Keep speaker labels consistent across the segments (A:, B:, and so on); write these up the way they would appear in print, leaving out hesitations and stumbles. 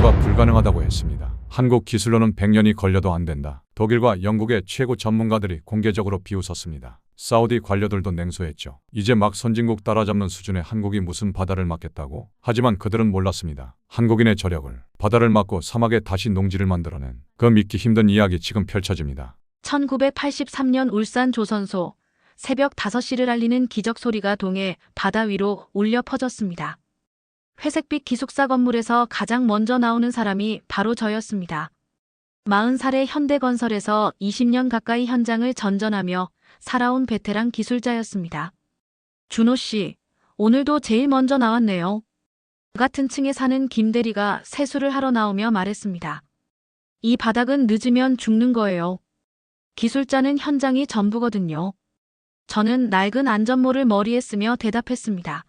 A: 철거가 불가능하다고 했습니다. 한국 기술로는 100년이 걸려도 안 된다. 독일과 영국의 최고 전문가들이 공개적으로 비웃었습니다. 사우디 관료들도 냉소했죠. 이제 막 선진국 따라잡는 수준의 한국이 무슨 바다를 막겠다고? 하지만 그들은 몰랐습니다. 한국인의 저력을, 바다를 막고 사막에 다시 농지를 만들어낸 그 믿기 힘든 이야기 지금 펼쳐집니다.
B: 1983년 울산 조선소 새벽 5시를 알리는 기적 소리가 동해 바다 위로 울려 퍼졌습니다. 회색빛 기숙사 건물에서 가장 먼저 나오는 사람이 바로 저였습니다. 40살의 현대건설에서 20년 가까이 현장을 전전하며 살아온 베테랑 기술자였습니다. 준호 씨, 오늘도 제일 먼저 나왔네요. 같은 층에 사는 김 대리가 세수를 하러 나오며 말했습니다. 이 바닥은 늦으면 죽는 거예요. 기술자는 현장이 전부거든요. 저는 낡은 안전모를 머리에 쓰며 대답했습니다.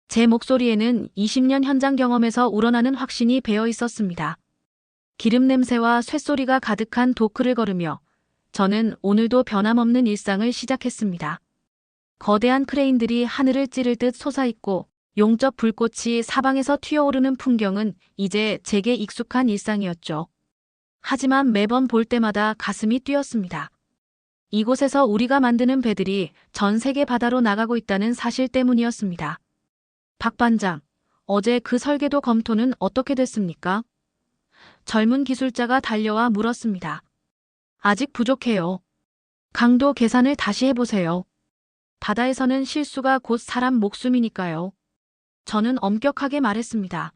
B: 제 목소리에는 20년 현장 경험에서 우러나는 확신이 배어 있었습니다. 기름 냄새와 쇳소리가 가득한 도크를 걸으며 저는 오늘도 변함없는 일상을 시작했습니다. 거대한 크레인들이 하늘을 찌를 듯 솟아있고 용접 불꽃이 사방에서 튀어오르는 풍경은 이제 제게 익숙한 일상이었죠. 하지만 매번 볼 때마다 가슴이 뛰었습니다. 이곳에서 우리가 만드는 배들이 전 세계 바다로 나가고 있다는 사실 때문이었습니다. 박 반장, 어제 그 설계도 검토는 어떻게 됐습니까? 젊은 기술자가 달려와 물었습니다. 아직 부족해요. 강도 계산을 다시 해보세요. 바다에서는 실수가 곧 사람 목숨이니까요. 저는 엄격하게 말했습니다.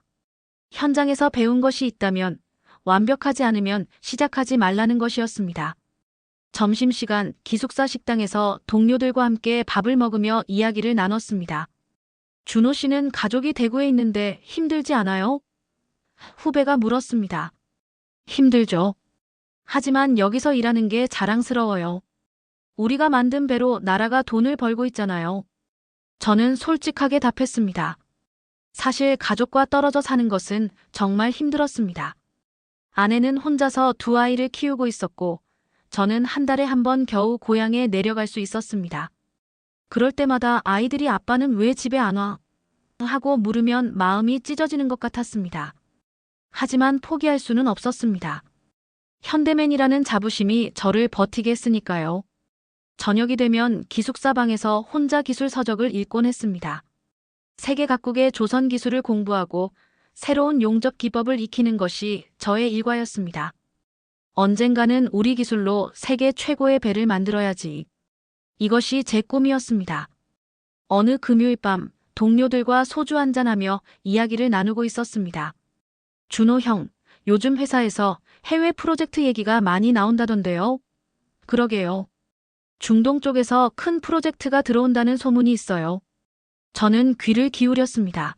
B: 현장에서 배운 것이 있다면 완벽하지 않으면 시작하지 말라는 것이었습니다. 점심시간 기숙사 식당에서 동료들과 함께 밥을 먹으며 이야기를 나눴습니다. 준호 씨는 가족이 대구에 있는데 힘들지 않아요? 후배가 물었습니다. 힘들죠. 하지만 여기서 일하는 게 자랑스러워요. 우리가 만든 배로 나라가 돈을 벌고 있잖아요. 저는 솔직하게 답했습니다. 사실 가족과 떨어져 사는 것은 정말 힘들었습니다. 아내는 혼자서 2아이를 키우고 있었고 저는 한 달에 한 번 겨우 고향에 내려갈 수 있었습니다. 그럴 때마다 아이들이 아빠는 왜 집에 안 와? 하고 물으면 마음이 찢어지는 것 같았습니다. 하지만 포기할 수는 없었습니다. 현대맨이라는 자부심이 저를 버티게 했으니까요. 저녁이 되면 기숙사 방에서 혼자 기술 서적을 읽곤 했습니다. 세계 각국의 조선 기술을 공부하고 새로운 용접 기법을 익히는 것이 저의 일과였습니다. 언젠가는 우리 기술로 세계 최고의 배를 만들어야지. 이것이 제 꿈이었습니다. 어느 금요일 밤 동료들과 소주 한잔하며 이야기를 나누고 있었습니다. 준호 형, 요즘 회사에서 해외 프로젝트 얘기가 많이 나온다던데요. 그러게요. 중동 쪽에서 큰 프로젝트가 들어온다는 소문이 있어요. 저는 귀를 기울였습니다.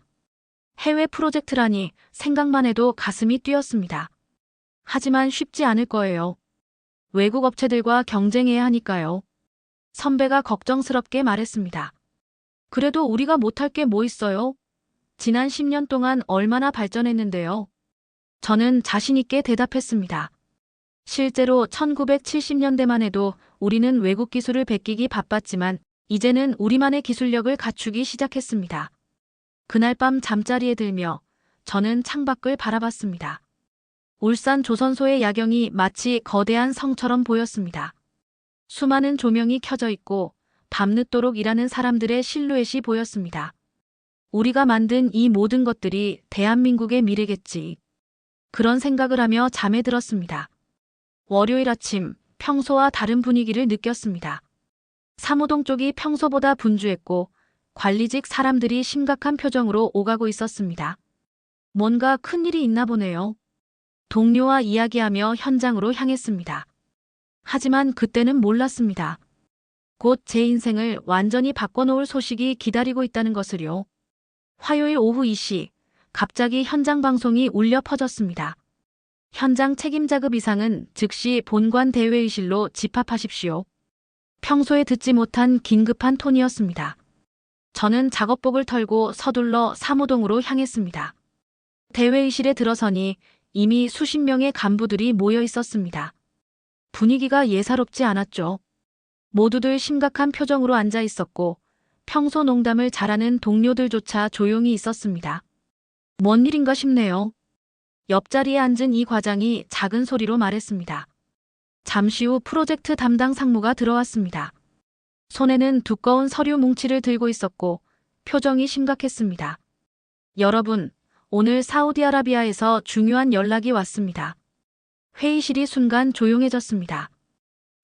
B: 해외 프로젝트라니 생각만 해도 가슴이 뛰었습니다. 하지만 쉽지 않을 거예요. 외국 업체들과 경쟁해야 하니까요. 선배가 걱정스럽게 말했습니다. 그래도 우리가 못할 게 뭐 있어요? 지난 10년 동안 얼마나 발전했는데요. 저는 자신 있게 대답했습니다. 실제로 1970년대만 해도 우리는 외국 기술을 베끼기 바빴지만 이제는 우리만의 기술력을 갖추기 시작했습니다. 그날 밤 잠자리에 들며 저는 창밖을 바라봤습니다. 울산 조선소의 야경이 마치 거대한 성처럼 보였습니다. 수많은 조명이 켜져 있고 밤늦도록 일하는 사람들의 실루엣이 보였습니다. 우리가 만든 이 모든 것들이 대한민국의 미래겠지. 그런 생각을 하며 잠에 들었습니다. 월요일 아침 평소와 다른 분위기를 느꼈습니다. 사무동 쪽이 평소보다 분주했고 관리직 사람들이 심각한 표정으로 오가고 있었습니다. 뭔가 큰일이 있나 보네요. 동료와 이야기하며 현장으로 향했습니다. 하지만 그때는 몰랐습니다. 곧 제 인생을 완전히 바꿔놓을 소식이 기다리고 있다는 것을요. 화요일 오후 2시, 갑자기 현장 방송이 울려 퍼졌습니다. 현장 책임자급 이상은 즉시 본관 대회의실로 집합하십시오. 평소에 듣지 못한 긴급한 톤이었습니다. 저는 작업복을 털고 서둘러 사무동으로 향했습니다. 대회의실에 들어서니 이미 수십 명의 간부들이 모여 있었습니다. 분위기가 예사롭지 않았죠. 모두들 심각한 표정으로 앉아 있었고 평소 농담을 잘하는 동료들조차 조용히 있었습니다. 뭔 일인가 싶네요. 옆자리에 앉은 이 과장이 작은 소리로 말했습니다. 잠시 후 프로젝트 담당 상무가 들어왔습니다. 손에는 두꺼운 서류 뭉치를 들고 있었고 표정이 심각했습니다. 여러분, 오늘 사우디아라비아에서 중요한 연락이 왔습니다. 회의실이 순간 조용해졌습니다.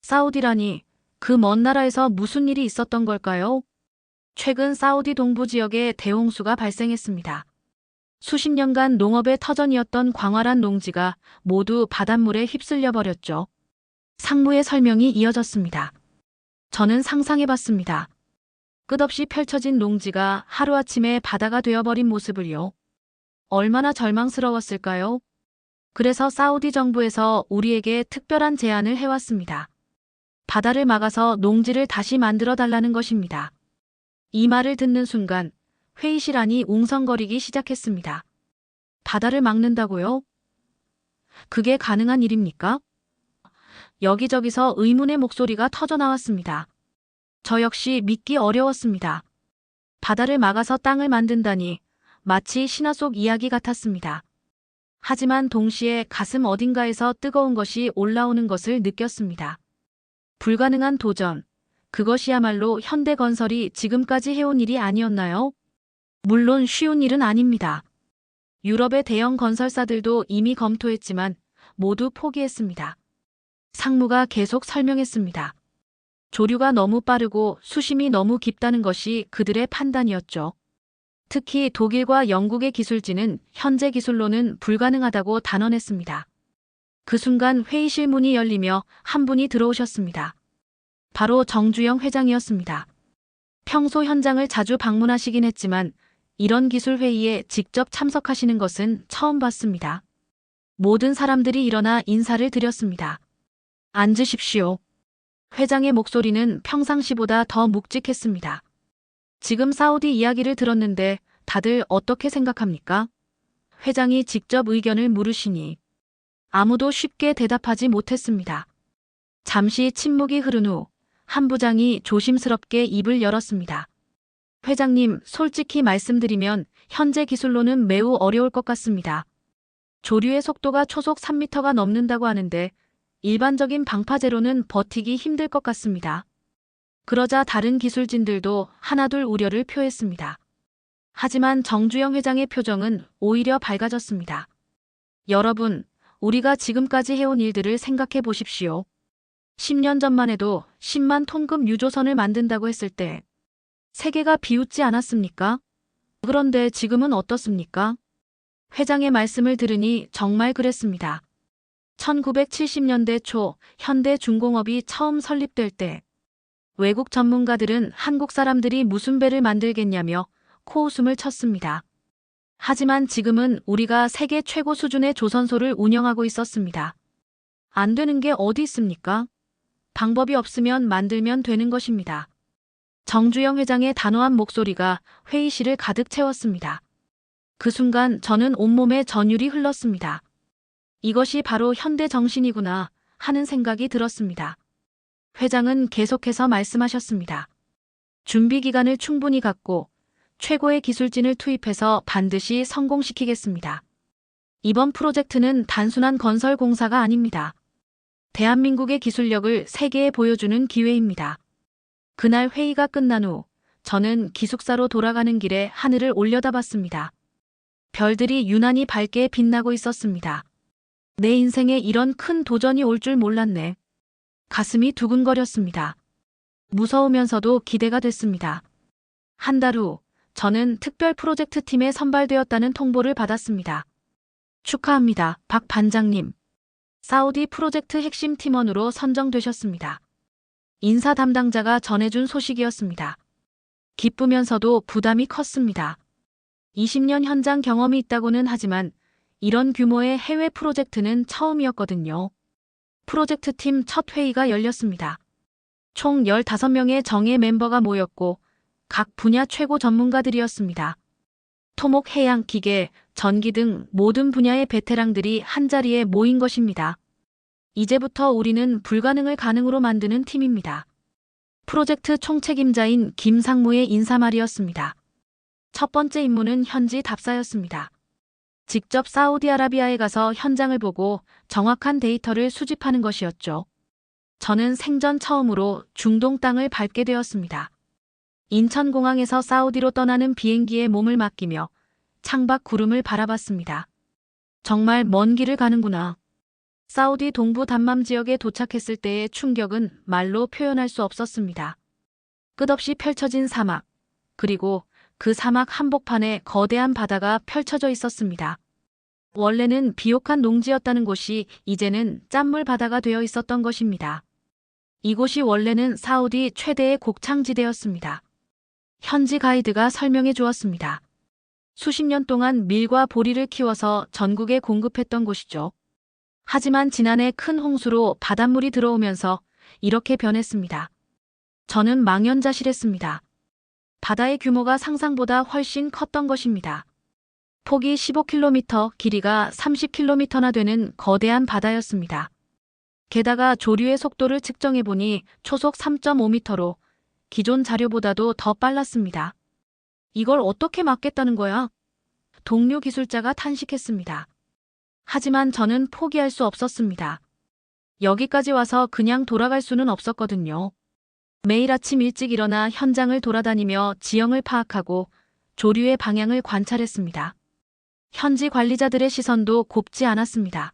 B: 사우디라니, 그 먼 나라에서 무슨 일이 있었던 걸까요? 최근 사우디 동부 지역에 대홍수가 발생했습니다. 수십 년간 농업의 터전이었던 광활한 농지가 모두 바닷물에 휩쓸려 버렸죠. 상무의 설명이 이어졌습니다. 저는 상상해봤습니다. 끝없이 펼쳐진 농지가 하루아침에 바다가 되어버린 모습을요. 얼마나 절망스러웠을까요? 그래서 사우디 정부에서 우리에게 특별한 제안을 해왔습니다. 바다를 막아서 농지를 다시 만들어 달라는 것입니다. 이 말을 듣는 순간 회의실 안이 웅성거리기 시작했습니다. 바다를 막는다고요? 그게 가능한 일입니까? 여기저기서 의문의 목소리가 터져나왔습니다. 저 역시 믿기 어려웠습니다. 바다를 막아서 땅을 만든다니 마치 신화 속 이야기 같았습니다. 하지만 동시에 가슴 어딘가에서 뜨거운 것이 올라오는 것을 느꼈습니다. 불가능한 도전, 그것이야말로 현대건설이 지금까지 해온 일이 아니었나요? 물론 쉬운 일은 아닙니다. 유럽의 대형 건설사들도 이미 검토했지만 모두 포기했습니다. 상무가 계속 설명했습니다. 조류가 너무 빠르고 수심이 너무 깊다는 것이 그들의 판단이었죠. 특히 독일과 영국의 기술진은 현재 기술로는 불가능하다고 단언했습니다. 그 순간 회의실 문이 열리며 한 분이 들어오셨습니다. 바로 정주영 회장이었습니다. 평소 현장을 자주 방문하시긴 했지만 이런 기술 회의에 직접 참석하시는 것은 처음 봤습니다. 모든 사람들이 일어나 인사를 드렸습니다. 앉으십시오. 회장의 목소리는 평상시보다 더 묵직했습니다. 지금 사우디 이야기를 들었는데 다들 어떻게 생각합니까? 회장이 직접 의견을 물으시니 아무도 쉽게 대답하지 못했습니다. 잠시 침묵이 흐른 후 한 부장이 조심스럽게 입을 열었습니다. 회장님, 솔직히 말씀드리면 현재 기술로는 매우 어려울 것 같습니다. 조류의 속도가 초속 3m가 넘는다고 하는데 일반적인 방파제로는 버티기 힘들 것 같습니다. 그러자 다른 기술진들도 하나둘 우려를 표했습니다. 하지만 정주영 회장의 표정은 오히려 밝아졌습니다. 여러분, 우리가 지금까지 해온 일들을 생각해 보십시오. 10년 전만 해도 10만 톤급 유조선을 만든다고 했을 때 세계가 비웃지 않았습니까? 그런데 지금은 어떻습니까? 회장의 말씀을 들으니 정말 그랬습니다. 1970년대 초 현대 중공업이 처음 설립될 때 외국 전문가들은 한국 사람들이 무슨 배를 만들겠냐며 코웃음을 쳤습니다. 하지만 지금은 우리가 세계 최고 수준의 조선소를 운영하고 있었습니다. 안 되는 게 어디 있습니까? 방법이 없으면 만들면 되는 것입니다. 정주영 회장의 단호한 목소리가 회의실을 가득 채웠습니다. 그 순간 저는 온몸에 전율이 흘렀습니다. 이것이 바로 현대 정신이구나 하는 생각이 들었습니다. 회장은 계속해서 말씀하셨습니다. 준비 기간을 충분히 갖고 최고의 기술진을 투입해서 반드시 성공시키겠습니다. 이번 프로젝트는 단순한 건설 공사가 아닙니다. 대한민국의 기술력을 세계에 보여주는 기회입니다. 그날 회의가 끝난 후 저는 기숙사로 돌아가는 길에 하늘을 올려다봤습니다. 별들이 유난히 밝게 빛나고 있었습니다. 내 인생에 이런 큰 도전이 올 줄 몰랐네. 가슴이 두근거렸습니다. 무서우면서도 기대가 됐습니다. 한 달 후 저는 특별 프로젝트 팀에 선발되었다는 통보를 받았습니다. 축하합니다, 박 반장님. 사우디 프로젝트 핵심 팀원으로 선정되셨습니다. 인사 담당자가 전해준 소식이었습니다. 기쁘면서도 부담이 컸습니다. 20년 현장 경험이 있다고는 하지만 이런 규모의 해외 프로젝트는 처음이었거든요. 프로젝트 팀 첫 회의가 열렸습니다. 총 15명의 정예 멤버가 모였고 각 분야 최고 전문가들이었습니다. 토목, 해양, 기계, 전기 등 모든 분야의 베테랑들이 한자리에 모인 것입니다. 이제부터 우리는 불가능을 가능으로 만드는 팀입니다. 프로젝트 총책임자인 김상무의 인사말이었습니다. 첫 번째 임무는 현지 답사였습니다. 직접 사우디아라비아에 가서 현장을 보고 정확한 데이터를 수집하는 것이었죠. 저는 생전 처음으로 중동 땅을 밟게 되었습니다. 인천공항에서 사우디로 떠나는 비행기에 몸을 맡기며 창밖 구름을 바라봤습니다. 정말 먼 길을 가는구나. 사우디 동부 담맘 지역에 도착했을 때의 충격은 말로 표현할 수 없었습니다. 끝없이 펼쳐진 사막, 그리고 그 사막 한복판에 거대한 바다가 펼쳐져 있었습니다. 원래는 비옥한 농지였다는 곳이 이제는 짠물 바다가 되어 있었던 것입니다. 이곳이 원래는 사우디 최대의 곡창지대였습니다. 현지 가이드가 설명해 주었습니다. 수십 년 동안 밀과 보리를 키워서 전국에 공급했던 곳이죠. 하지만 지난해 큰 홍수로 바닷물이 들어오면서 이렇게 변했습니다. 저는 망연자실했습니다. 바다의 규모가 상상보다 훨씬 컸던 것입니다. 폭이 15km, 길이가 30km나 되는 거대한 바다였습니다. 게다가 조류의 속도를 측정해보니 초속 3.5m로 기존 자료보다도 더 빨랐습니다. 이걸 어떻게 막겠다는 거야? 동료 기술자가 탄식했습니다. 하지만 저는 포기할 수 없었습니다. 여기까지 와서 그냥 돌아갈 수는 없었거든요. 매일 아침 일찍 일어나 현장을 돌아다니며 지형을 파악하고 조류의 방향을 관찰했습니다. 현지 관리자들의 시선도 곱지 않았습니다.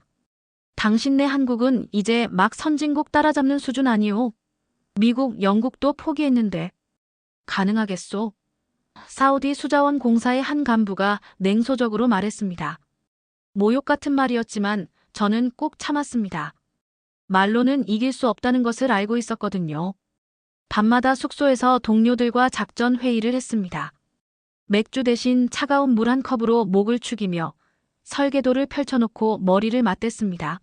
B: 당신네 한국은 이제 막 선진국 따라잡는 수준 아니오? 미국, 영국도 포기했는데 가능하겠소? 사우디 수자원 공사의 한 간부가 냉소적으로 말했습니다. 모욕 같은 말이었지만 저는 꼭 참았습니다. 말로는 이길 수 없다는 것을 알고 있었거든요. 밤마다 숙소에서 동료들과 작전 회의를 했습니다. 맥주 대신 차가운 물 한 컵으로 목을 축이며 설계도를 펼쳐놓고 머리를 맞댔습니다.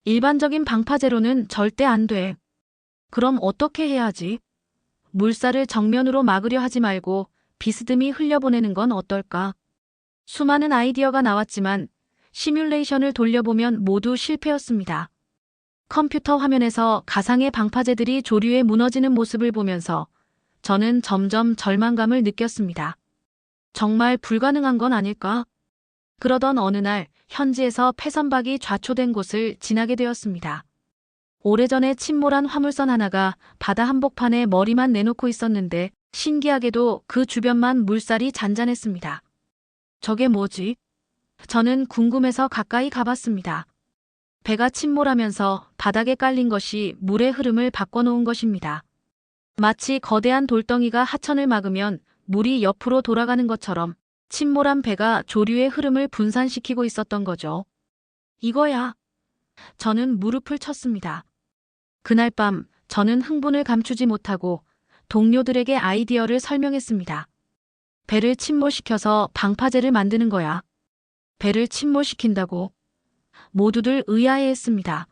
B: 일반적인 방파제로는 절대 안 돼. 그럼 어떻게 해야 하지? 물살을 정면으로 막으려 하지 말고 비스듬히 흘려보내는 건 어떨까? 수많은 아이디어가 나왔지만 시뮬레이션을 돌려보면 모두 실패였습니다. 컴퓨터 화면에서 가상의 방파제들이 조류에 무너지는 모습을 보면서 저는 점점 절망감을 느꼈습니다. 정말 불가능한 건 아닐까? 그러던 어느 날 현지에서 폐선박이 좌초된 곳을 지나게 되었습니다. 오래전에 침몰한 화물선 하나가 바다 한복판에 머리만 내놓고 있었는데 신기하게도 그 주변만 물살이 잔잔했습니다. 저게 뭐지? 저는 궁금해서 가까이 가봤습니다. 배가 침몰하면서 바닥에 깔린 것이 물의 흐름을 바꿔놓은 것입니다. 마치 거대한 돌덩이가 하천을 막으면 물이 옆으로 돌아가는 것처럼 침몰한 배가 조류의 흐름을 분산시키고 있었던 거죠. 이거야. 저는 무릎을 쳤습니다. 그날 밤 저는 흥분을 감추지 못하고 동료들에게 아이디어를 설명했습니다. 배를 침몰시켜서 방파제를 만드는 거야. 배를 침몰시킨다고? 모두들 의아해했습니다.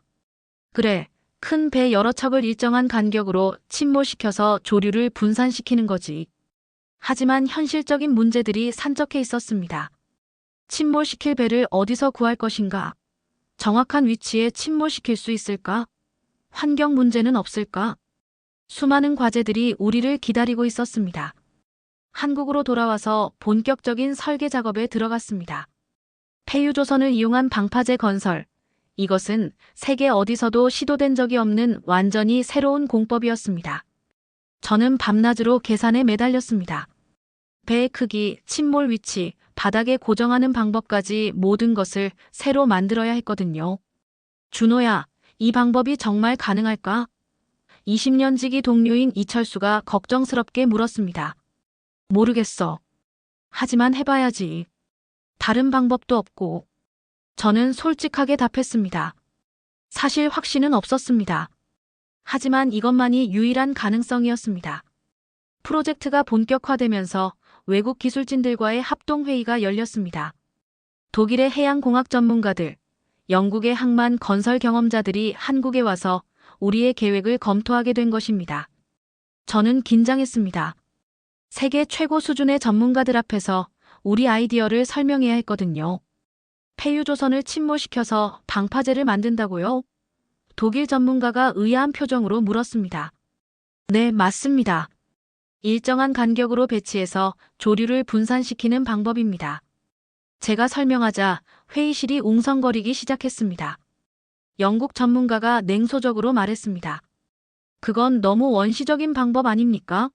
B: 그래, 큰 배 여러 척을 일정한 간격으로 침몰시켜서 조류를 분산시키는 거지. 하지만 현실적인 문제들이 산적해 있었습니다. 침몰시킬 배를 어디서 구할 것인가? 정확한 위치에 침몰시킬 수 있을까? 환경 문제는 없을까? 수많은 과제들이 우리를 기다리고 있었습니다. 한국으로 돌아와서 본격적인 설계 작업에 들어갔습니다. 폐유조선을 이용한 방파제 건설. 이것은 세계 어디서도 시도된 적이 없는 완전히 새로운 공법이었습니다. 저는 밤낮으로 계산에 매달렸습니다. 배의 크기, 침몰 위치, 바닥에 고정하는 방법까지 모든 것을 새로 만들어야 했거든요. 준호야, 이 방법이 정말 가능할까? 20년 지기 동료인 이철수가 걱정스럽게 물었습니다. 모르겠어. 하지만 해봐야지. 다른 방법도 없고. 저는 솔직하게 답했습니다. 사실 확신은 없었습니다. 하지만 이것만이 유일한 가능성이었습니다. 프로젝트가 본격화되면서 외국 기술진들과의 합동회의가 열렸습니다. 독일의 해양공학 전문가들, 영국의 항만 건설 경험자들이 한국에 와서 우리의 계획을 검토하게 된 것입니다. 저는 긴장했습니다. 세계 최고 수준의 전문가들 앞에서 우리 아이디어를 설명해야 했거든요. 폐유조선을 침몰시켜서 방파제를 만든다고요? 독일 전문가가 의아한 표정으로 물었습니다. 네, 맞습니다. 일정한 간격으로 배치해서 조류를 분산시키는 방법입니다. 제가 설명하자 회의실이 웅성거리기 시작했습니다. 영국 전문가가 냉소적으로 말했습니다. 그건 너무 원시적인 방법 아닙니까?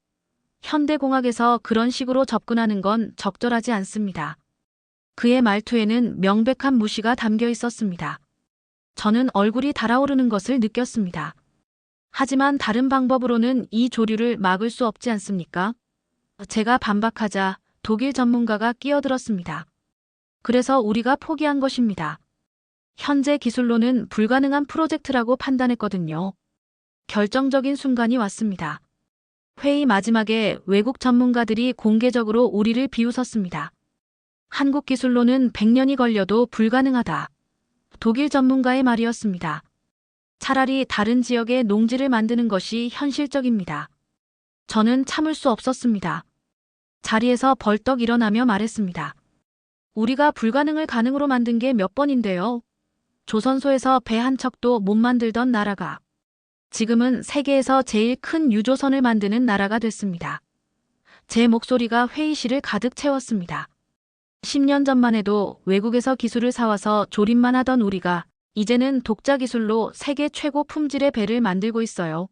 B: 현대공학에서 그런 식으로 접근하는 건 적절하지 않습니다. 그의 말투에는 명백한 무시가 담겨 있었습니다. 저는 얼굴이 달아오르는 것을 느꼈습니다. 하지만 다른 방법으로는 이 조류를 막을 수 없지 않습니까? 제가 반박하자 독일 전문가가 끼어들었습니다. 그래서 우리가 포기한 것입니다. 현재 기술로는 불가능한 프로젝트라고 판단했거든요. 결정적인 순간이 왔습니다. 회의 마지막에 외국 전문가들이 공개적으로 우리를 비웃었습니다. 한국 기술로는 100년이 걸려도 불가능하다. 독일 전문가의 말이었습니다. 차라리 다른 지역에 농지를 만드는 것이 현실적입니다. 저는 참을 수 없었습니다. 자리에서 벌떡 일어나며 말했습니다. 우리가 불가능을 가능으로 만든 게 몇 번인데요. 조선소에서 배 한 척도 못 만들던 나라가 지금은 세계에서 제일 큰 유조선을 만드는 나라가 됐습니다. 제 목소리가 회의실을 가득 채웠습니다. 10년 전만 해도 외국에서 기술을 사와서 조립만 하던 우리가 이제는 독자 기술로 세계 최고 품질의 배를 만들고 있어요.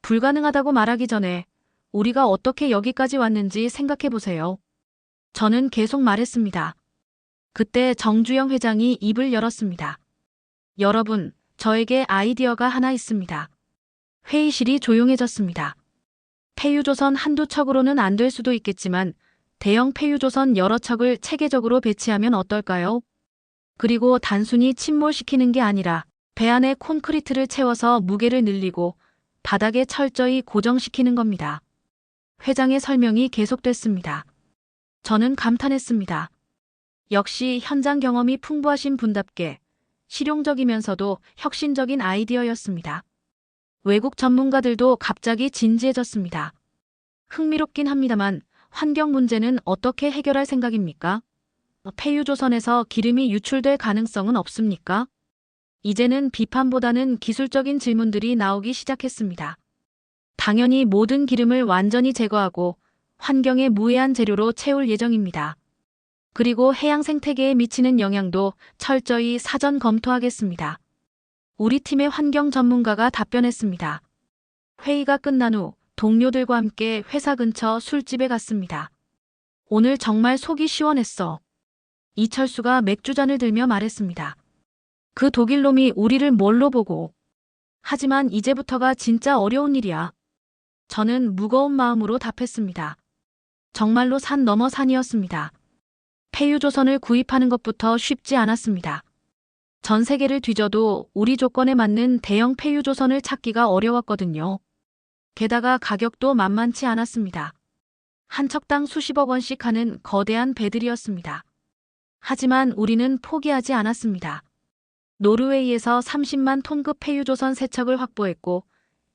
B: 불가능하다고 말하기 전에 우리가 어떻게 여기까지 왔는지 생각해 보세요. 저는 계속 말했습니다. 그때 정주영 회장이 입을 열었습니다. 여러분, 저에게 아이디어가 하나 있습니다. 회의실이 조용해졌습니다. 폐유조선 한두 척으로는 안 될 수도 있겠지만 대형 폐유조선 여러 척을 체계적으로 배치하면 어떨까요? 그리고 단순히 침몰시키는 게 아니라 배 안에 콘크리트를 채워서 무게를 늘리고 바닥에 철저히 고정시키는 겁니다. 회장의 설명이 계속됐습니다. 저는 감탄했습니다. 역시 현장 경험이 풍부하신 분답게 실용적이면서도 혁신적인 아이디어였습니다. 외국 전문가들도 갑자기 진지해졌습니다. 흥미롭긴 합니다만 환경 문제는 어떻게 해결할 생각입니까? 폐유조선에서 기름이 유출될 가능성은 없습니까? 이제는 비판보다는 기술적인 질문들이 나오기 시작했습니다. 당연히 모든 기름을 완전히 제거하고 환경에 무해한 재료로 채울 예정입니다. 그리고 해양 생태계에 미치는 영향도 철저히 사전 검토하겠습니다. 우리 팀의 환경 전문가가 답변했습니다. 회의가 끝난 후 동료들과 함께 회사 근처 술집에 갔습니다. 오늘 정말 속이 시원했어. 이철수가 맥주잔을 들며 말했습니다. 그 독일놈이 우리를 뭘로 보고. 하지만 이제부터가 진짜 어려운 일이야. 저는 무거운 마음으로 답했습니다. 정말로 산 넘어 산이었습니다. 폐유조선을 구입하는 것부터 쉽지 않았습니다. 전 세계를 뒤져도 우리 조건에 맞는 대형 폐유조선을 찾기가 어려웠거든요. 게다가 가격도 만만치 않았습니다. 한 척당 수십억 원씩 하는 거대한 배들이었습니다. 하지만 우리는 포기하지 않았습니다. 노르웨이에서 30만 톤급 폐유조선 3척을 확보했고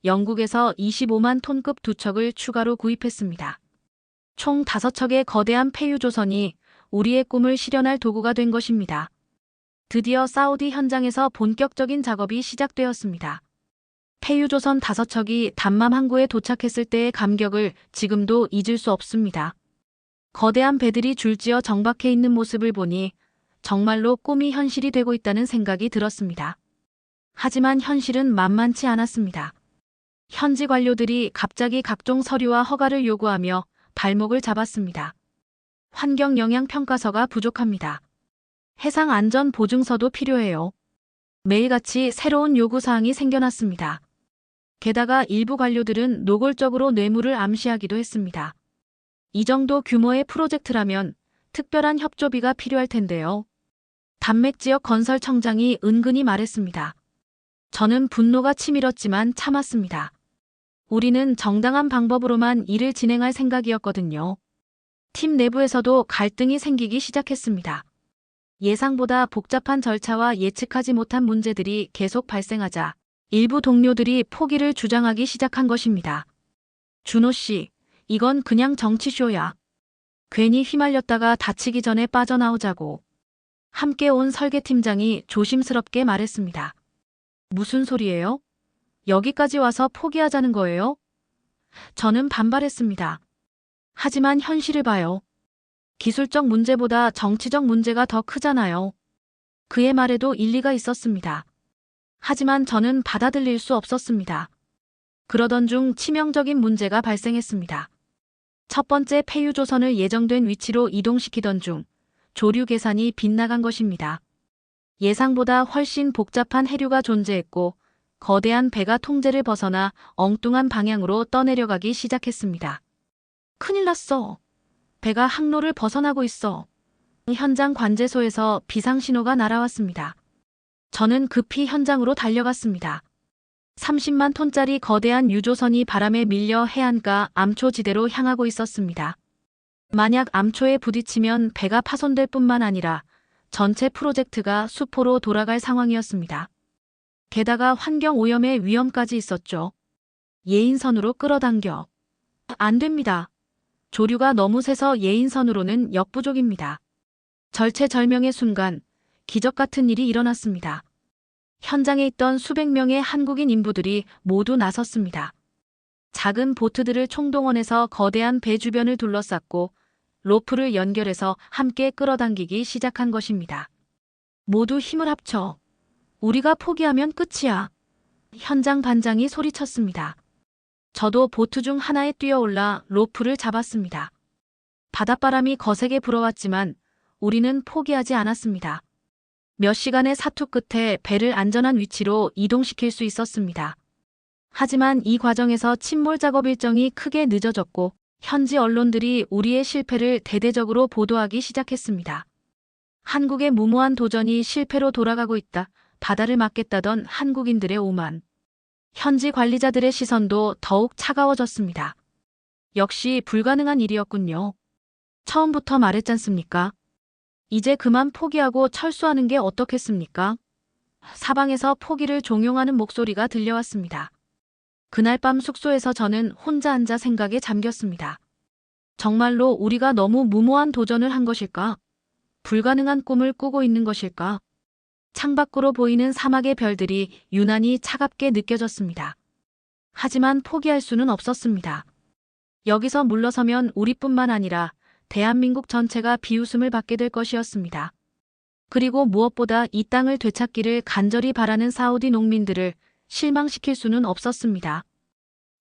B: 영국에서 25만 톤급 2척을 추가로 구입했습니다. 총 5척의 거대한 폐유조선이 우리의 꿈을 실현할 도구가 된 것입니다. 드디어 사우디 현장에서 본격적인 작업이 시작되었습니다. 폐유조선 5척이 담맘 항구에 도착했을 때의 감격을 지금도 잊을 수 없습니다. 거대한 배들이 줄지어 정박해 있는 모습을 보니 정말로 꿈이 현실이 되고 있다는 생각이 들었습니다. 하지만 현실은 만만치 않았습니다. 현지 관료들이 갑자기 각종 서류와 허가를 요구하며 발목을 잡았습니다. 환경 영향 평가서가 부족합니다. 해상 안전 보증서도 필요해요. 매일같이 새로운 요구사항이 생겨났습니다. 게다가 일부 관료들은 노골적으로 뇌물을 암시하기도 했습니다. 이 정도 규모의 프로젝트라면 특별한 협조비가 필요할 텐데요. 단맥지역 건설청장이 은근히 말했습니다. 저는 분노가 치밀었지만 참았습니다. 우리는 정당한 방법으로만 일을 진행할 생각이었거든요. 팀 내부에서도 갈등이 생기기 시작했습니다. 예상보다 복잡한 절차와 예측하지 못한 문제들이 계속 발생하자 일부 동료들이 포기를 주장하기 시작한 것입니다. 준호 씨, 이건 그냥 정치쇼야. 괜히 휘말렸다가 다치기 전에 빠져나오자고. 함께 온 설계팀장이 조심스럽게 말했습니다. 무슨 소리예요? 여기까지 와서 포기하자는 거예요? 저는 반발했습니다. 하지만 현실을 봐요. 기술적 문제보다 정치적 문제가 더 크잖아요. 그의 말에도 일리가 있었습니다. 하지만 저는 받아들일 수 없었습니다. 그러던 중 치명적인 문제가 발생했습니다. 첫 번째 폐유조선을 예정된 위치로 이동시키던 중 조류 계산이 빗나간 것입니다. 예상보다 훨씬 복잡한 해류가 존재했고 거대한 배가 통제를 벗어나 엉뚱한 방향으로 떠내려가기 시작했습니다. 큰일 났어. 배가 항로를 벗어나고 있어. 현장 관제소에서 비상신호가 날아왔습니다. 저는 급히 현장으로 달려갔습니다. 30만 톤짜리 거대한 유조선이 바람에 밀려 해안가 암초지대로 향하고 있었습니다. 만약 암초에 부딪히면 배가 파손될 뿐만 아니라 전체 프로젝트가 수포로 돌아갈 상황이었습니다. 게다가 환경 오염의 위험까지 있었죠. 예인선으로 끌어당겨. 안 됩니다. 조류가 너무 세서 예인선으로는 역부족입니다. 절체절명의 순간 기적 같은 일이 일어났습니다. 현장에 있던 수백 명의 한국인 인부들이 모두 나섰습니다. 작은 보트들을 총동원해서 거대한 배 주변을 둘러쌌고 로프를 연결해서 함께 끌어당기기 시작한 것입니다. 모두 힘을 합쳐. 우리가 포기하면 끝이야. 현장 반장이 소리쳤습니다. 저도 보트 중 하나에 뛰어올라 로프를 잡았습니다. 바닷바람이 거세게 불어왔지만 우리는 포기하지 않았습니다. 몇 시간의 사투 끝에 배를 안전한 위치로 이동시킬 수 있었습니다. 하지만 이 과정에서 침몰 작업 일정이 크게 늦어졌고 현지 언론들이 우리의 실패를 대대적으로 보도하기 시작했습니다. 한국의 무모한 도전이 실패로 돌아가고 있다. 바다를 막겠다던 한국인들의 오만. 현지 관리자들의 시선도 더욱 차가워졌습니다. 역시 불가능한 일이었군요. 처음부터 말했잖습니까? 이제 그만 포기하고 철수하는 게 어떻겠습니까? 사방에서 포기를 종용하는 목소리가 들려왔습니다. 그날 밤 숙소에서 저는 혼자 앉아 생각에 잠겼습니다. 정말로 우리가 너무 무모한 도전을 한 것일까? 불가능한 꿈을 꾸고 있는 것일까? 창밖으로 보이는 사막의 별들이 유난히 차갑게 느껴졌습니다. 하지만 포기할 수는 없었습니다. 여기서 물러서면 우리뿐만 아니라 대한민국 전체가 비웃음을 받게 될 것이었습니다. 그리고 무엇보다 이 땅을 되찾기를 간절히 바라는 사우디 농민들을 실망시킬 수는 없었습니다.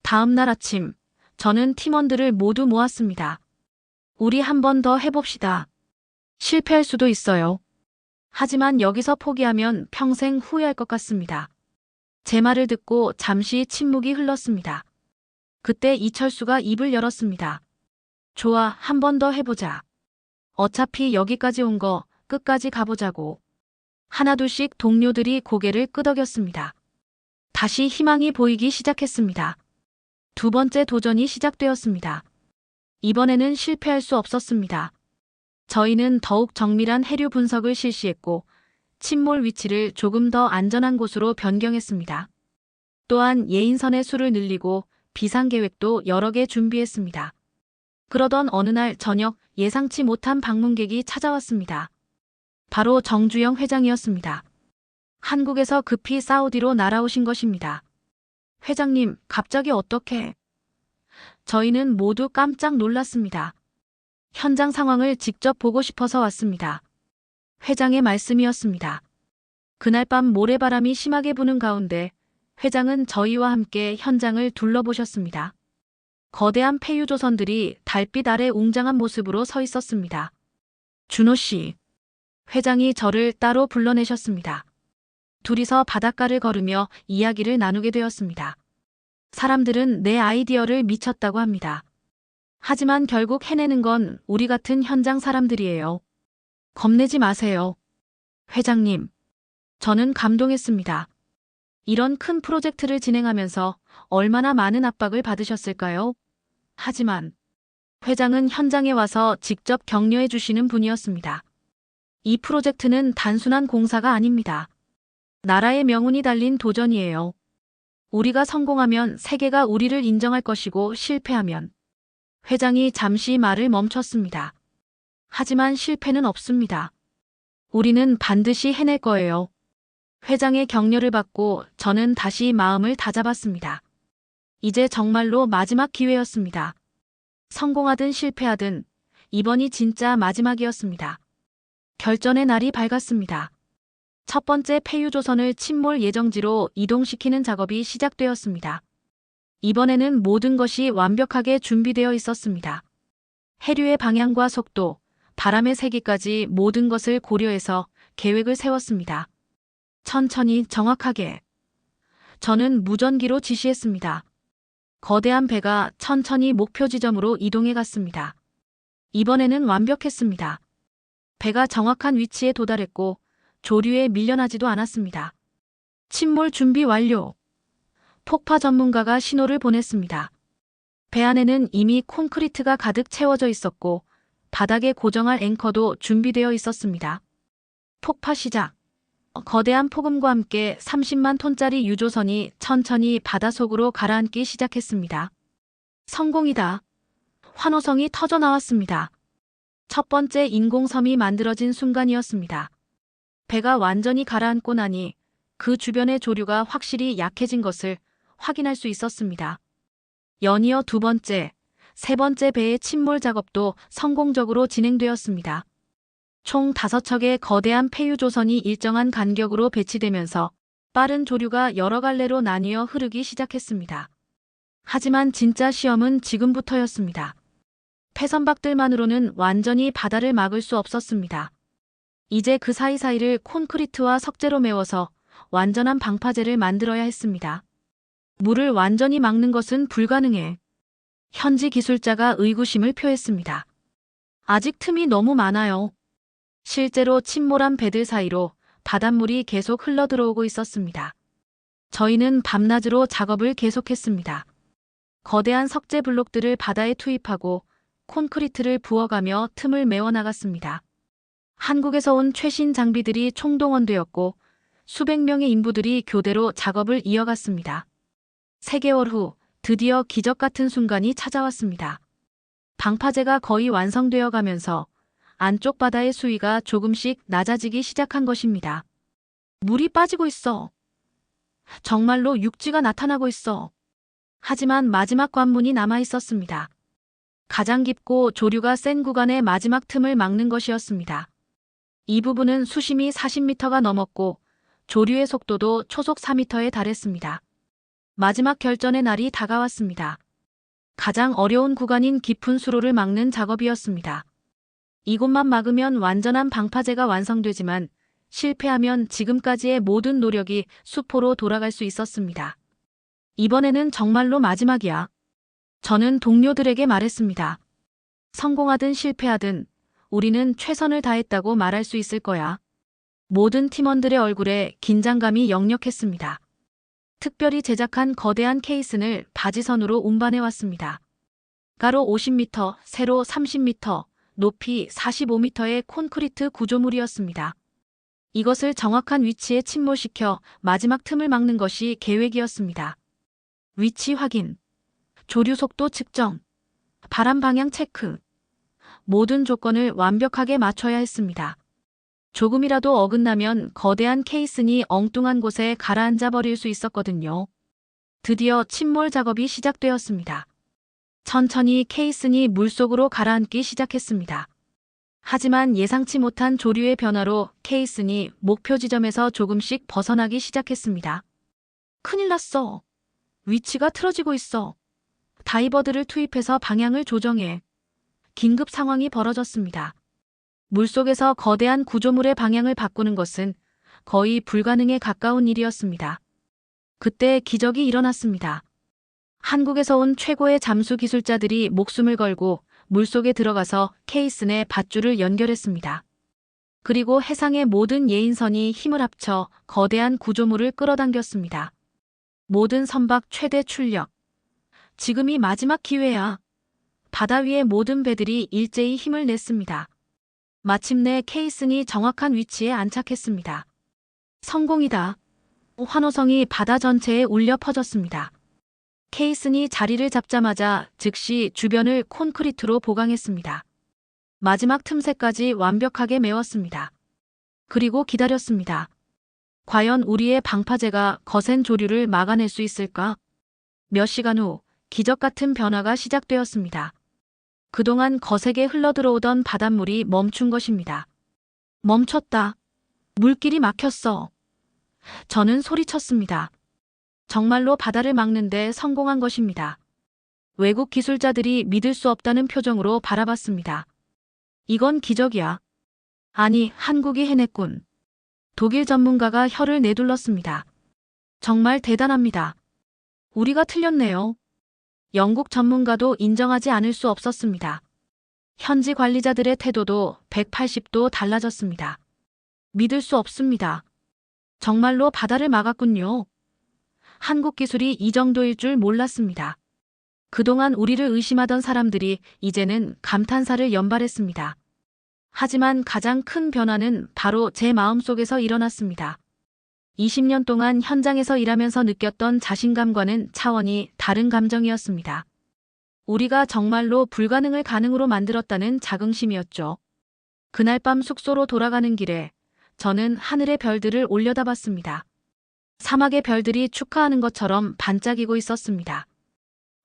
B: 다음 날 아침, 저는 팀원들을 모두 모았습니다. 우리 한 번 더 해봅시다. 실패할 수도 있어요. 하지만 여기서 포기하면 평생 후회할 것 같습니다. 제 말을 듣고 잠시 침묵이 흘렀습니다. 그때 이철수가 입을 열었습니다. 좋아, 한 번 더 해보자. 어차피 여기까지 온 거 끝까지 가보자고. 하나둘씩 동료들이 고개를 끄덕였습니다. 다시 희망이 보이기 시작했습니다. 두 번째 도전이 시작되었습니다. 이번에는 실패할 수 없었습니다. 저희는 더욱 정밀한 해류 분석을 실시했고 침몰 위치를 조금 더 안전한 곳으로 변경했습니다. 또한 예인선의 수를 늘리고 비상계획도 여러 개 준비했습니다. 그러던 어느 날 저녁 예상치 못한 방문객이 찾아왔습니다. 바로 정주영 회장이었습니다. 한국에서 급히 사우디로 날아오신 것입니다. 회장님, 갑자기 어떻게? 저희는 모두 깜짝 놀랐습니다. 현장 상황을 직접 보고 싶어서 왔습니다. 회장의 말씀이었습니다. 그날 밤 모래바람이 심하게 부는 가운데 회장은 저희와 함께 현장을 둘러보셨습니다. 거대한 폐유조선들이 달빛 아래 웅장한 모습으로 서 있었습니다. 준호 씨. 회장이 저를 따로 불러내셨습니다. 둘이서 바닷가를 걸으며 이야기를 나누게 되었습니다. 사람들은 내 아이디어를 미쳤다고 합니다. 하지만 결국 해내는 건 우리 같은 현장 사람들이에요. 겁내지 마세요. 회장님. 저는 감동했습니다. 이런 큰 프로젝트를 진행하면서 얼마나 많은 압박을 받으셨을까요? 하지만 회장은 현장에 와서 직접 격려해 주시는 분이었습니다. 이 프로젝트는 단순한 공사가 아닙니다. 나라의 명운이 달린 도전이에요. 우리가 성공하면 세계가 우리를 인정할 것이고 실패하면 회장이 잠시 말을 멈췄습니다. 하지만 실패는 없습니다. 우리는 반드시 해낼 거예요. 회장의 격려를 받고 저는 다시 마음을 다잡았습니다. 이제 정말로 마지막 기회였습니다. 성공하든 실패하든 이번이 진짜 마지막이었습니다. 결전의 날이 밝았습니다. 첫 번째 폐유조선을 침몰 예정지로 이동시키는 작업이 시작되었습니다. 이번에는 모든 것이 완벽하게 준비되어 있었습니다. 해류의 방향과 속도, 바람의 세기까지 모든 것을 고려해서 계획을 세웠습니다. 천천히 정확하게. 저는 무전기로 지시했습니다. 거대한 배가 천천히 목표 지점으로 이동해 갔습니다. 이번에는 완벽했습니다. 배가 정확한 위치에 도달했고 조류에 밀려나지도 않았습니다. 침몰 준비 완료. 폭파 전문가가 신호를 보냈습니다. 배 안에는 이미 콘크리트가 가득 채워져 있었고 바닥에 고정할 앵커도 준비되어 있었습니다. 폭파 시작. 거대한 폭음과 함께 30만 톤짜리 유조선이 천천히 바닷속으로 가라앉기 시작했습니다. 성공이다. 환호성이 터져 나왔습니다. 첫 번째 인공섬이 만들어진 순간이었습니다. 배가 완전히 가라앉고 나니 그 주변의 조류가 확실히 약해진 것을 확인할 수 있었습니다. 연이어 두 번째, 세 번째 배의 침몰 작업도 성공적으로 진행되었습니다. 총 5척의 거대한 폐유조선이 일정한 간격으로 배치되면서 빠른 조류가 여러 갈래로 나뉘어 흐르기 시작했습니다. 하지만 진짜 시험은 지금부터였습니다. 폐선박들만으로는 완전히 바다를 막을 수 없었습니다. 이제 그 사이사이를 콘크리트와 석재로 메워서 완전한 방파제를 만들어야 했습니다. 물을 완전히 막는 것은 불가능해. 현지 기술자가 의구심을 표했습니다. 아직 틈이 너무 많아요. 실제로 침몰한 배들 사이로 바닷물이 계속 흘러들어오고 있었습니다. 저희는 밤낮으로 작업을 계속했습니다. 거대한 석재 블록들을 바다에 투입하고 콘크리트를 부어가며 틈을 메워나갔습니다. 한국에서 온 최신 장비들이 총동원되었고 수백 명의 인부들이 교대로 작업을 이어갔습니다. 3개월 후 드디어 기적 같은 순간이 찾아왔습니다. 방파제가 거의 완성되어 가면서 안쪽 바다의 수위가 조금씩 낮아지기 시작한 것입니다. 물이 빠지고 있어. 정말로 육지가 나타나고 있어. 하지만 마지막 관문이 남아 있었습니다. 가장 깊고 조류가 센 구간의 마지막 틈을 막는 것이었습니다. 이 부분은 수심이 40m가 넘었고 조류의 속도도 초속 4m에 달했습니다. 마지막 결전의 날이 다가왔습니다. 가장 어려운 구간인 깊은 수로를 막는 작업이었습니다. 이곳만 막으면 완전한 방파제가 완성되지만 실패하면 지금까지의 모든 노력이 수포로 돌아갈 수 있었습니다. 이번에는 정말로 마지막이야. 저는 동료들에게 말했습니다. 성공하든 실패하든 우리는 최선을 다했다고 말할 수 있을 거야. 모든 팀원들의 얼굴에 긴장감이 역력했습니다. 특별히 제작한 거대한 케이슨을 바지선으로 운반해 왔습니다. 가로 50m, 세로 30m, 높이 45m의 콘크리트 구조물이었습니다. 이것을 정확한 위치에 침몰시켜 마지막 틈을 막는 것이 계획이었습니다. 위치 확인, 조류 속도 측정, 바람 방향 체크. 모든 조건을 완벽하게 맞춰야 했습니다. 조금이라도 어긋나면 거대한 케이슨이 엉뚱한 곳에 가라앉아 버릴 수 있었거든요. 드디어 침몰 작업이 시작되었습니다. 천천히 케이슨이 물속으로 가라앉기 시작했습니다. 하지만 예상치 못한 조류의 변화로 케이슨이 목표 지점에서 조금씩 벗어나기 시작했습니다. 큰일 났어. 위치가 틀어지고 있어. 다이버들을 투입해서 방향을 조정해. 긴급 상황이 벌어졌습니다. 물속에서 거대한 구조물의 방향을 바꾸는 것은 거의 불가능에 가까운 일이었습니다. 그때 기적이 일어났습니다. 한국에서 온 최고의 잠수 기술자들이 목숨을 걸고 물속에 들어가서 케이슨의 밧줄을 연결했습니다. 그리고 해상의 모든 예인선이 힘을 합쳐 거대한 구조물을 끌어당겼습니다. 모든 선박 최대 출력. 지금이 마지막 기회야. 바다 위의 모든 배들이 일제히 힘을 냈습니다. 마침내 케이슨이 정확한 위치에 안착했습니다. 성공이다. 환호성이 바다 전체에 울려 퍼졌습니다. 케이슨이 자리를 잡자마자 즉시 주변을 콘크리트로 보강했습니다. 마지막 틈새까지 완벽하게 메웠습니다. 그리고 기다렸습니다. 과연 우리의 방파제가 거센 조류를 막아낼 수 있을까? 몇 시간 후 기적 같은 변화가 시작되었습니다. 그동안 거세게 흘러들어오던 바닷물이 멈춘 것입니다. 멈췄다. 물길이 막혔어. 저는 소리쳤습니다. 정말로 바다를 막는데 성공한 것입니다. 외국 기술자들이 믿을 수 없다는 표정으로 바라봤습니다. 이건 기적이야. 아니, 한국이 해냈군. 독일 전문가가 혀를 내둘렀습니다. 정말 대단합니다. 우리가 틀렸네요. 영국 전문가도 인정하지 않을 수 없었습니다. 현지 관리자들의 태도도 180도 달라졌습니다. 믿을 수 없습니다. 정말로 바다를 막았군요. 한국 기술이 이 정도일 줄 몰랐습니다. 그동안 우리를 의심하던 사람들이 이제는 감탄사를 연발했습니다. 하지만 가장 큰 변화는 바로 제 마음속에서 일어났습니다. 20년 동안 현장에서 일하면서 느꼈던 자신감과는 차원이 다른 감정이었습니다. 우리가 정말로 불가능을 가능으로 만들었다는 자긍심이었죠. 그날 밤 숙소로 돌아가는 길에 저는 하늘의 별들을 올려다봤습니다. 사막의 별들이 축하하는 것처럼 반짝이고 있었습니다.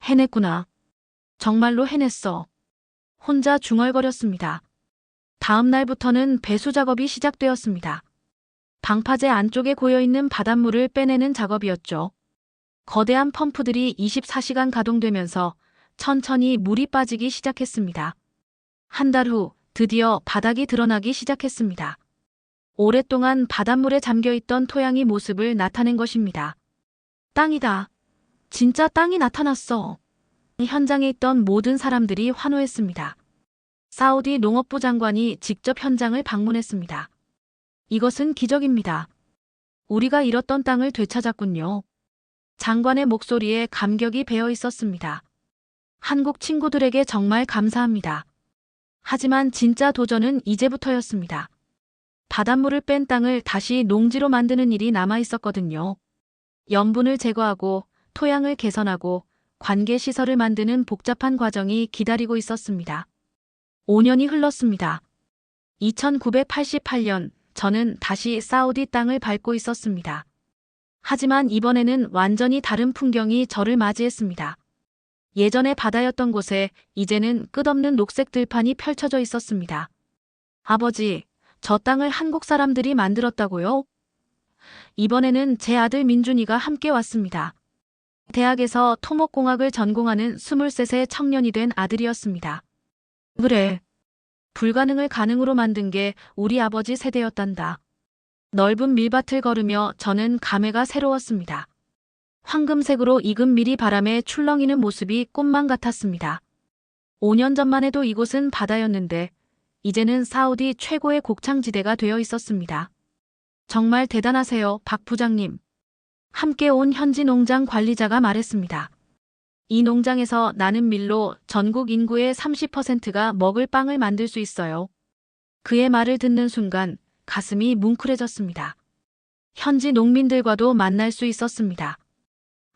B: 해냈구나. 정말로 해냈어. 혼자 중얼거렸습니다. 다음 날부터는 배수 작업이 시작되었습니다. 방파제 안쪽에 고여있는 바닷물을 빼내는 작업이었죠. 거대한 펌프들이 24시간 가동되면서 천천히 물이 빠지기 시작했습니다. 한 달 후 드디어 바닥이 드러나기 시작했습니다. 오랫동안 바닷물에 잠겨있던 토양이 모습을 나타낸 것입니다. 땅이다. 진짜 땅이 나타났어. 현장에 있던 모든 사람들이 환호했습니다. 사우디 농업부 장관이 직접 현장을 방문했습니다. 이것은 기적입니다. 우리가 잃었던 땅을 되찾았군요. 장관의 목소리에 감격이 배어 있었습니다. 한국 친구들에게 정말 감사합니다. 하지만 진짜 도전은 이제부터였습니다. 바닷물을 뺀 땅을 다시 농지로 만드는 일이 남아 있었거든요. 염분을 제거하고 토양을 개선하고 관계시설을 만드는 복잡한 과정이 기다리고 있었습니다. 5년이 흘렀습니다. 2988년 저는 다시 사우디 땅을 밟고 있었습니다. 하지만 이번에는 완전히 다른 풍경이 저를 맞이했습니다. 예전에 바다였던 곳에 이제는 끝없는 녹색 들판이 펼쳐져 있었습니다. 아버지, 저 땅을 한국 사람들이 만들었다고요? 이번에는 제 아들 민준이가 함께 왔습니다. 대학에서 토목공학을 전공하는 23세 청년이 된 아들이었습니다. 그래. 불가능을 가능으로 만든 게 우리 아버지 세대였단다. 넓은 밀밭을 걸으며 저는 감회가 새로웠습니다. 황금색으로 익은 밀이 바람에 출렁이는 모습이 꿈만 같았습니다. 5년 전만 해도 이곳은 바다였는데 이제는 사우디 최고의 곡창지대가 되어 있었습니다. 정말 대단하세요, 박 부장님. 함께 온 현지 농장 관리자가 말했습니다. 이 농장에서 나는 밀로 전국 인구의 30%가 먹을 빵을 만들 수 있어요. 그의 말을 듣는 순간 가슴이 뭉클해졌습니다. 현지 농민들과도 만날 수 있었습니다.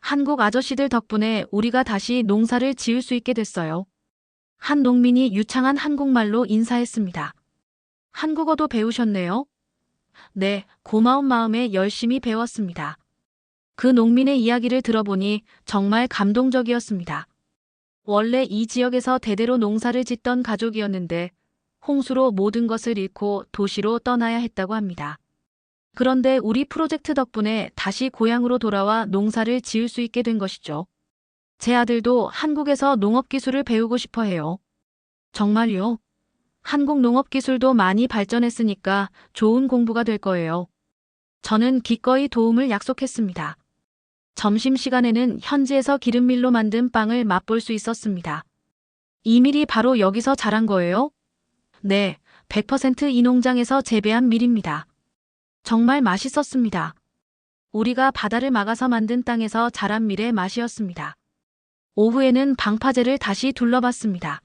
B: 한국 아저씨들 덕분에 우리가 다시 농사를 지을 수 있게 됐어요. 한 농민이 유창한 한국말로 인사했습니다. 한국어도 배우셨네요? 네, 고마운 마음에 열심히 배웠습니다. 그 농민의 이야기를 들어보니 정말 감동적이었습니다. 원래 이 지역에서 대대로 농사를 짓던 가족이었는데 홍수로 모든 것을 잃고 도시로 떠나야 했다고 합니다. 그런데 우리 프로젝트 덕분에 다시 고향으로 돌아와 농사를 지을 수 있게 된 것이죠. 제 아들도 한국에서 농업기술을 배우고 싶어 해요. 정말요? 한국 농업기술도 많이 발전했으니까 좋은 공부가 될 거예요. 저는 기꺼이 도움을 약속했습니다. 점심시간에는 현지에서 기름밀로 만든 빵을 맛볼 수 있었습니다. 이 밀이 바로 여기서 자란 거예요? 네, 100% 이 농장에서 재배한 밀입니다. 정말 맛있었습니다. 우리가 바다를 막아서 만든 땅에서 자란 밀의 맛이었습니다. 오후에는 방파제를 다시 둘러봤습니다.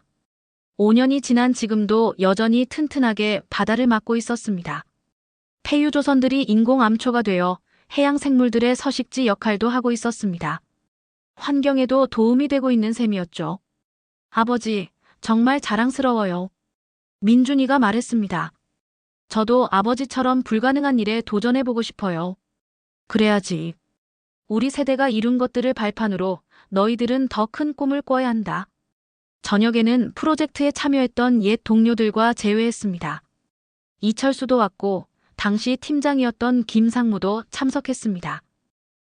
B: 5년이 지난 지금도 여전히 튼튼하게 바다를 막고 있었습니다. 폐유조선들이 인공암초가 되어 해양 생물들의 서식지 역할도 하고 있었습니다. 환경에도 도움이 되고 있는 셈이었죠. 아버지, 정말 자랑스러워요. 민준이가 말했습니다. 저도 아버지처럼 불가능한 일에 도전해보고 싶어요. 그래야지. 우리 세대가 이룬 것들을 발판으로 너희들은 더 큰 꿈을 꿔야 한다. 저녁에는 프로젝트에 참여했던 옛 동료들과 재회했습니다. 이철수도 왔고 당시 팀장이었던 김상무도 참석했습니다.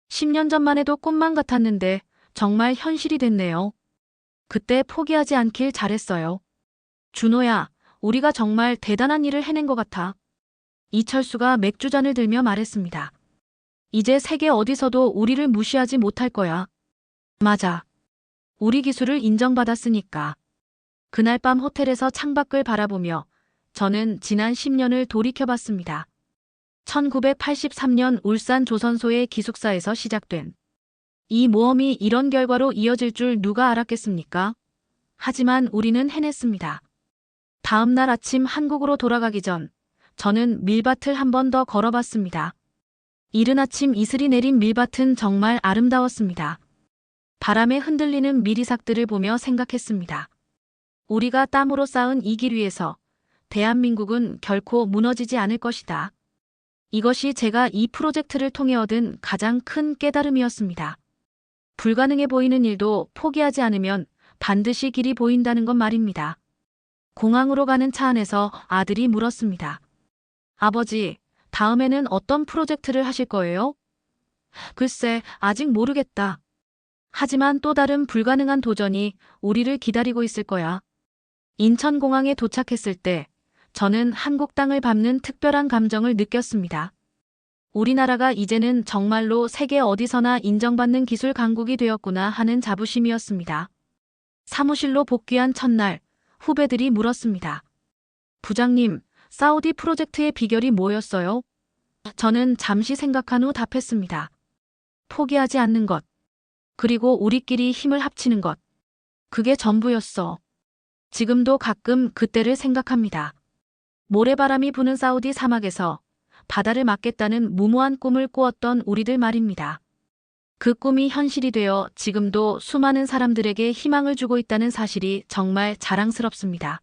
B: 10년 전만 해도 꿈만 같았는데 정말 현실이 됐네요. 그때 포기하지 않길 잘했어요. 준호야, 우리가 정말 대단한 일을 해낸 것 같아. 이철수가 맥주잔을 들며 말했습니다. 이제 세계 어디서도 우리를 무시하지 못할 거야. 맞아. 우리 기술을 인정받았으니까. 그날 밤 호텔에서 창밖을 바라보며 저는 지난 10년을 돌이켜봤습니다. 1983년 울산 조선소의 기숙사에서 시작된 이 모험이 이런 결과로 이어질 줄 누가 알았겠습니까? 하지만 우리는 해냈습니다. 다음 날 아침 한국으로 돌아가기 전 저는 밀밭을 한 번 더 걸어봤습니다. 이른 아침 이슬이 내린 밀밭은 정말 아름다웠습니다. 바람에 흔들리는 미리삭들을 보며 생각했습니다. 우리가 땀으로 쌓은 이 길 위에서 대한민국은 결코 무너지지 않을 것이다. 이것이 제가 이 프로젝트를 통해 얻은 가장 큰 깨달음이었습니다. 불가능해 보이는 일도 포기하지 않으면 반드시 길이 보인다는 것 말입니다. 공항으로 가는 차 안에서 아들이 물었습니다. 아버지, 다음에는 어떤 프로젝트를 하실 거예요? 글쎄, 아직 모르겠다. 하지만 또 다른 불가능한 도전이 우리를 기다리고 있을 거야. 인천공항에 도착했을 때 저는 한국 땅을 밟는 특별한 감정을 느꼈습니다. 우리나라가 이제는 정말로 세계 어디서나 인정받는 기술 강국이 되었구나 하는 자부심이었습니다. 사무실로 복귀한 첫날, 후배들이 물었습니다. 부장님, 사우디 프로젝트의 비결이 뭐였어요? 저는 잠시 생각한 후 답했습니다. 포기하지 않는 것. 그리고 우리끼리 힘을 합치는 것. 그게 전부였어. 지금도 가끔 그때를 생각합니다. 모래바람이 부는 사우디 사막에서 바다를 막겠다는 무모한 꿈을 꾸었던 우리들 말입니다. 그 꿈이 현실이 되어 지금도 수많은 사람들에게 희망을 주고 있다는 사실이 정말 자랑스럽습니다.